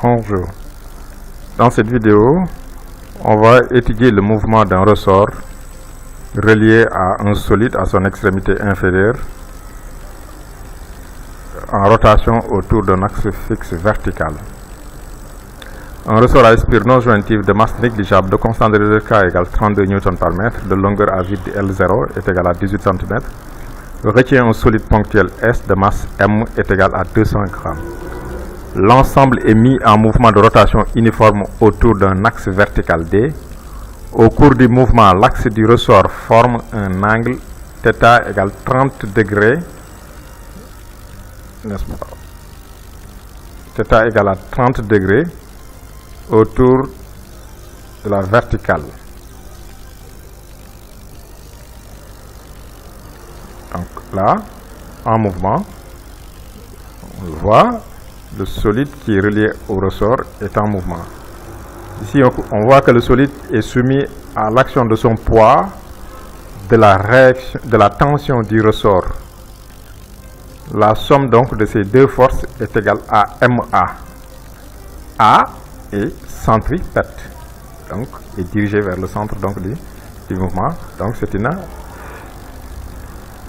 Bonjour. Dans cette vidéo, on va étudier le mouvement d'un ressort relié à un solide à son extrémité inférieure en rotation autour d'un axe fixe vertical. Un ressort à espire non jointive de masse négligeable de constante de K égale 32 N par mètre, de longueur à vide L0 est égal à 18 cm, retient un solide ponctuel S de masse M est égal à 200 g. L'ensemble est mis en mouvement de rotation uniforme autour d'un axe vertical D. Au cours du mouvement, l'axe du ressort forme un angle θ égale 30 degrés, n'est-ce pas? θ égale à 30 degrés autour de la verticale. Donc là, en mouvement, on le voit. Le solide qui est relié au ressort est en mouvement. Ici, on voit que le solide est soumis à l'action de son poids, de la tension du ressort. La somme donc de ces deux forces est égale à MA. A est centripète, donc est dirigé vers le centre donc, du mouvement. Donc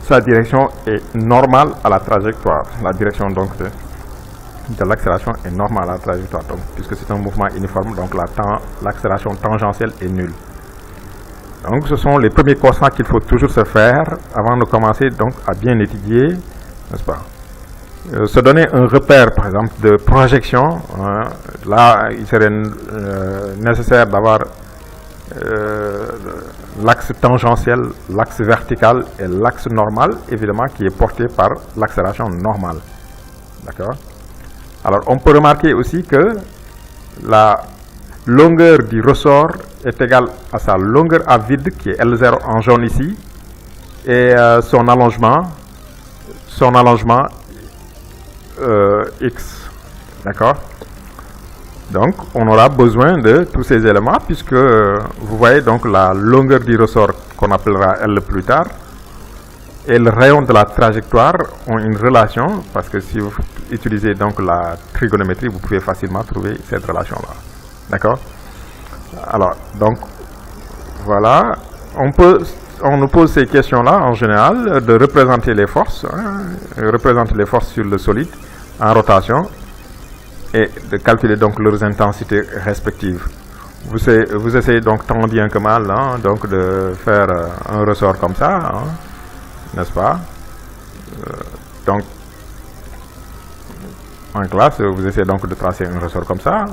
sa direction est normale à la trajectoire. La direction donc de l'accélération est normale à la trajectoire, donc, puisque c'est un mouvement uniforme, donc l'accélération tangentielle est nulle. Donc ce sont les premiers constats qu'il faut toujours se faire avant de commencer donc à bien étudier, n'est-ce pas? Se donner un repère par exemple de projection, là il serait nécessaire d'avoir l'axe tangentiel, l'axe vertical et l'axe normal, évidemment qui est porté par l'accélération normale. D'accord? Alors, on peut remarquer aussi que la longueur du ressort est égale à sa longueur à vide, qui est L0 en jaune ici, et son allongement X. D'accord? Donc, on aura besoin de tous ces éléments, puisque vous voyez donc la longueur du ressort qu'on appellera L plus tard, et le rayon de la trajectoire ont une relation, parce que si vous utilisez donc la trigonométrie, vous pouvez facilement trouver cette relation-là. D'accord? Alors, donc, voilà. On nous pose ces questions-là, en général, de représenter les forces, sur le solide en rotation, et de calculer donc leurs intensités respectives. Vous essayez donc tant bien que mal donc de faire un ressort comme ça, n'est-ce pas? Donc, en classe, vous essayez donc de tracer un ressort comme ça.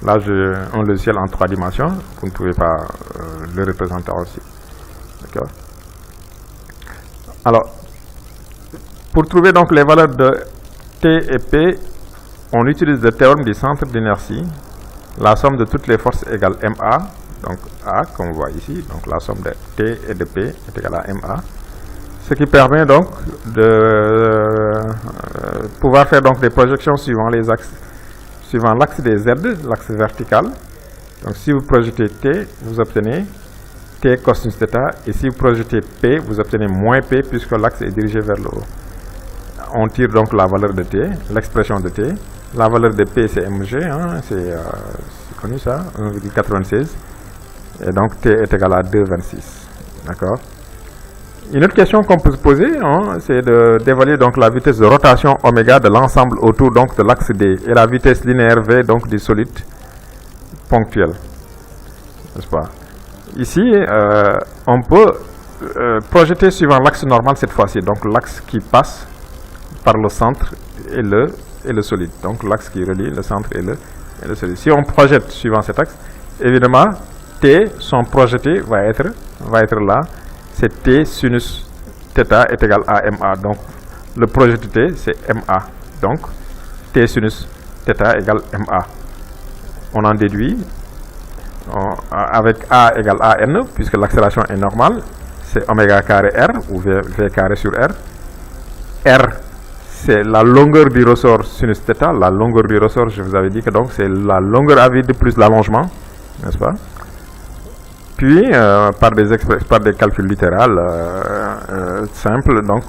Là, j'ai un logiciel en 3 dimensions. Vous ne pouvez pas le représenter aussi. D'accord? Alors, pour trouver donc les valeurs de T et P, on utilise le théorème du centre d'inertie. La somme de toutes les forces égale MA. Donc, A, comme on voit ici. Donc, la somme de T et de P est égale à MA. Ce qui permet donc de pouvoir faire donc des projections suivant l'axe des Z, l'axe vertical. Donc si vous projetez T, vous obtenez T cosinus θ, et si vous projetez P, vous obtenez moins P puisque l'axe est dirigé vers le haut. On tire donc la valeur de T, l'expression de T. La valeur de P c'est mg, c'est connu ça, 1,96. Et donc T est égal à 2,26. D'accord? Une autre question qu'on peut se poser, c'est d'évaluer donc la vitesse de rotation oméga de l'ensemble autour donc de l'axe D et la vitesse linéaire V donc du solide ponctuel, n'est-ce pas? Ici, on peut projeter suivant l'axe normal cette fois-ci, donc l'axe qui passe par le centre et le solide, donc l'axe qui relie le centre et le solide. Si on projette suivant cet axe, évidemment, T, son projeté va être là. C'est T sinus θ est égal à MA. Donc, le projet de T, c'est MA. Donc, T sinus θ égale MA. On en déduit avec A égale AN, puisque l'accélération est normale, c'est oméga carré R, ou V carré sur R. R, c'est la longueur du ressort sinus θ. La longueur du ressort, je vous avais dit que donc c'est la longueur à vide plus l'allongement, n'est-ce pas? Puis, par des calculs littéraux simples, donc,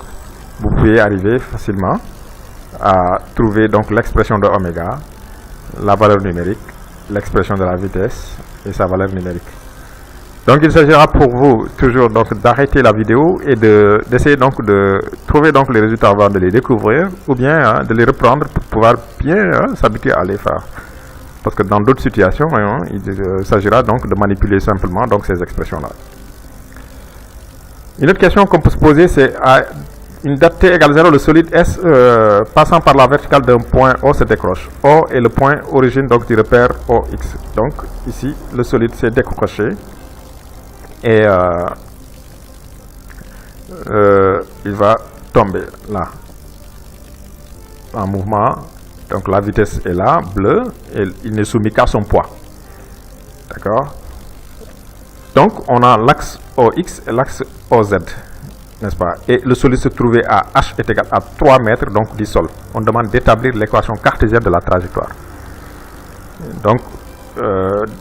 vous pouvez arriver facilement à trouver donc l'expression de oméga, la valeur numérique, l'expression de la vitesse et sa valeur numérique. Donc il s'agira pour vous toujours donc d'arrêter la vidéo et d'essayer donc de trouver donc les résultats avant de les découvrir, ou bien de les reprendre pour pouvoir bien s'habituer à les faire. Parce que dans d'autres situations, il s'agira donc de manipuler simplement donc ces expressions-là. Une autre question qu'on peut se poser, c'est à une date t égale 0, le solide S passant par la verticale d'un point O se décroche. O est le point origine donc du repère OX. Donc ici, le solide s'est décroché et il va tomber là en mouvement. Donc la vitesse est là, bleue, et il n'est soumis qu'à son poids. D'accord? Donc on a l'axe OX et l'axe OZ, n'est-ce pas? Et le solide se trouvait à H est égal à 3 mètres donc du sol. On demande d'établir l'équation cartésienne de la trajectoire. Donc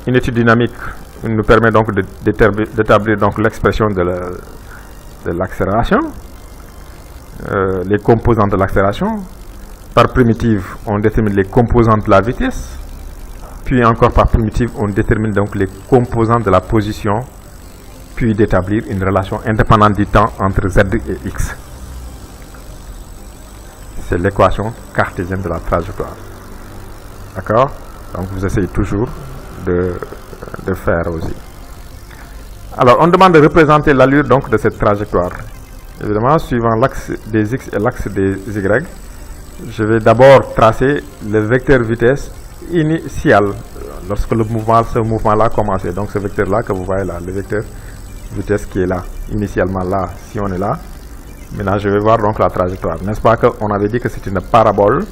une étude dynamique nous permet donc d'établir donc l'expression de l'accélération, les composants de l'accélération. Par primitive, on détermine les composants de la vitesse, puis encore par primitive, on détermine donc les composants de la position, puis d'établir une relation indépendante du temps entre Z et X. C'est l'équation cartésienne de la trajectoire. D'accord? Donc vous essayez toujours de faire aussi. Alors, on demande de représenter l'allure donc de cette trajectoire. Évidemment, suivant l'axe des X et l'axe des Y, je vais d'abord tracer le vecteur vitesse initial lorsque ce mouvement-là a commencé. Donc ce vecteur-là que vous voyez là, le vecteur vitesse qui est là, initialement là, si on est là. Maintenant, je vais voir donc la trajectoire. N'est-ce pas qu'on avait dit que c'est une parabole?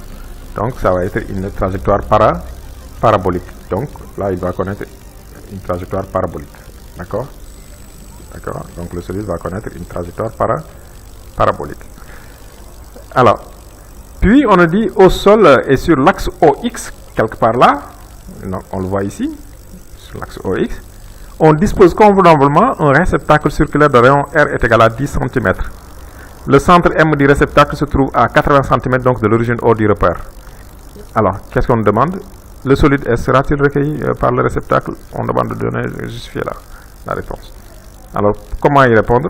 Donc ça va être une trajectoire parabolique. Donc là, il va connaître une trajectoire parabolique. D'accord? D'accord? Donc le solide va connaître une trajectoire parabolique. Alors, puis on a dit au sol et sur l'axe OX, quelque part là, donc on le voit ici, sur l'axe OX, on dispose convenablement un réceptacle circulaire de rayon R est égal à 10 cm. Le centre M du réceptacle se trouve à 80 cm donc de l'origine O du repère. Alors, qu'est-ce qu'on demande? Le solide S sera-t-il recueilli par le réceptacle? On demande de donner, justifier la réponse. Alors, comment y répondre?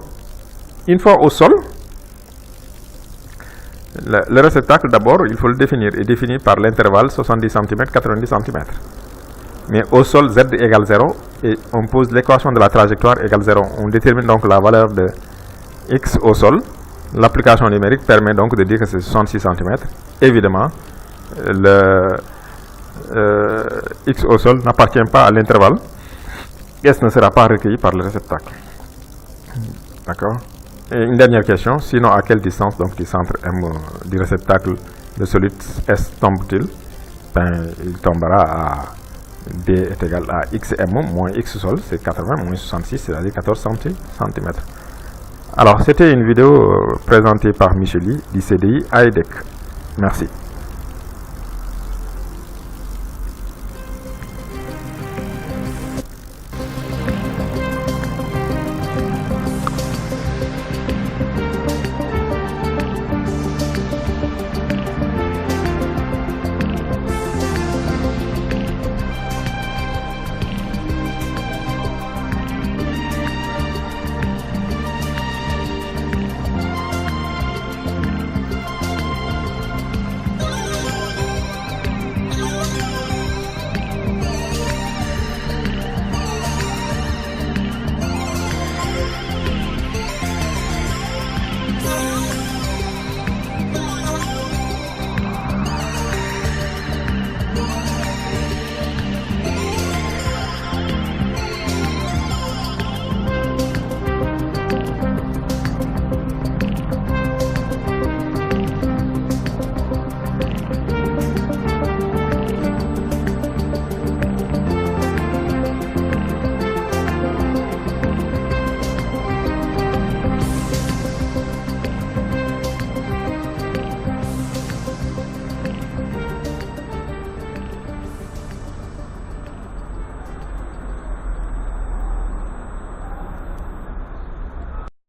Une fois au sol, le réceptacle, d'abord, il faut le définir, est défini par l'intervalle 70 cm, 90 cm. Mais au sol, Z égale 0, et on pose l'équation de la trajectoire égale 0. On détermine donc la valeur de X au sol. L'application numérique permet donc de dire que c'est 66 cm. Évidemment, le X au sol n'appartient pas à l'intervalle. S ne sera pas recueilli par le réceptacle. D'accord? Et une dernière question, sinon à quelle distance donc du centre M du réceptacle le solide S tombe-t-il? Il tombera à D est égal à XM moins X sol, c'est 80 moins 66, c'est-à-dire 14 cm. Alors, c'était une vidéo présentée par Micheli du CDI AEDEC. Merci.